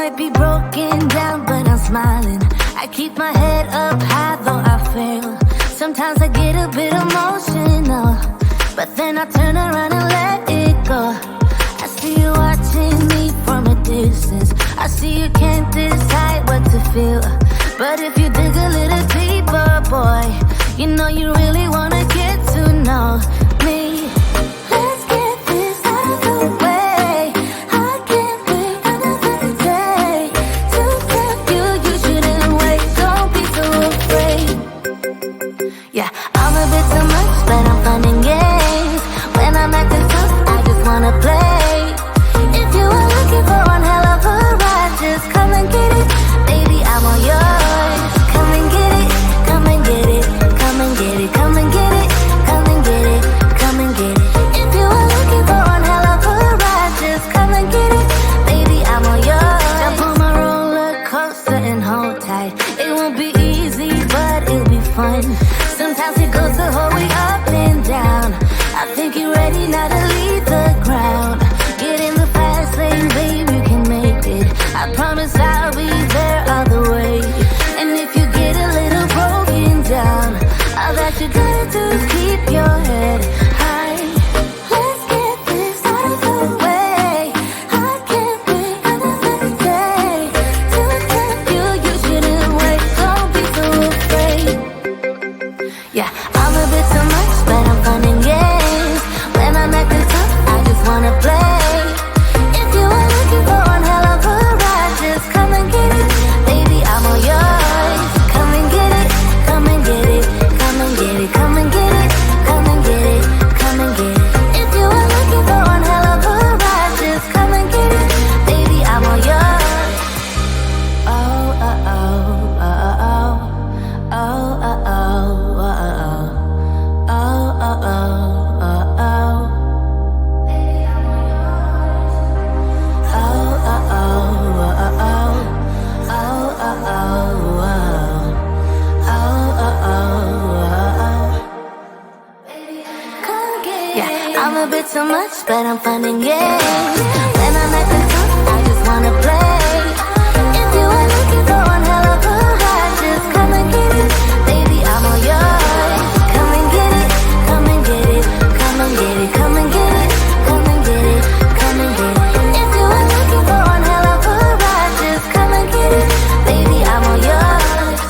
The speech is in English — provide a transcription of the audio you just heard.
might be broken down, but I'm smiling. I keep my head up high, though I fail. Sometimes I get a bit emotional, but then I turn around and let it go. I see you watching me from a distance. I see you can't decide what to feel, but if you dig a little deeper, boy, you know you really wanna get to know me. Let's get this out of the way. I can't wait another day to tell you you shouldn't wait. Don't be so afraid. Yeah, I'm a bit too much, but I'm fun and games. When I'm acting tough, I just wanna play. If you are looking for one hell of a ride, just come and get it. Baby, I'm all yours. Come and get it, come and get it, come and get it, come and get it, come and get it, come and get it. If you are looking for one hell of a ride, just come and get it. Baby, I'm all yours. Jump on my roller coaster and hold tight. It won't be easy, but it'll be fun. Sometimes it goes the whole way up and down. I think you're ready now to leave the ground. Get in the fast lane, babe, you can make it. I promise I'll be there all the way. And if you get a little broken down, all that you gotta do is keep your head high. Let's get this out of the way. I can't wait another day to tell you you shouldn't wait. Don't be so afraid. Yeah, I'm a bit too much, but I'm fun and games. When I'm acting tough, I just wanna play. If you are looking for one hell of a ride, just come and get it. Baby, I'm all yours. Come and get it, come and get it, come and get it, come and get it, come and get it, come and get it. If you are looking for one hell of a ride, just come and get it. Baby, I'm all yours. Oh, oh, oh, oh, oh, oh, oh, oh, oh, oh, oh, oh, oh, oh. I'm a bit too much, but I'm fun and games. When I'm acting tough, I just wanna play. If you are looking for one hell of a ride, just come and get it. Baby, I'm all yours. Come and get it, come and get it, come and get it, come and get it, come and get it, come and get it. If you are looking for one hell of a ride, just come and get it. Baby, I'm all yours.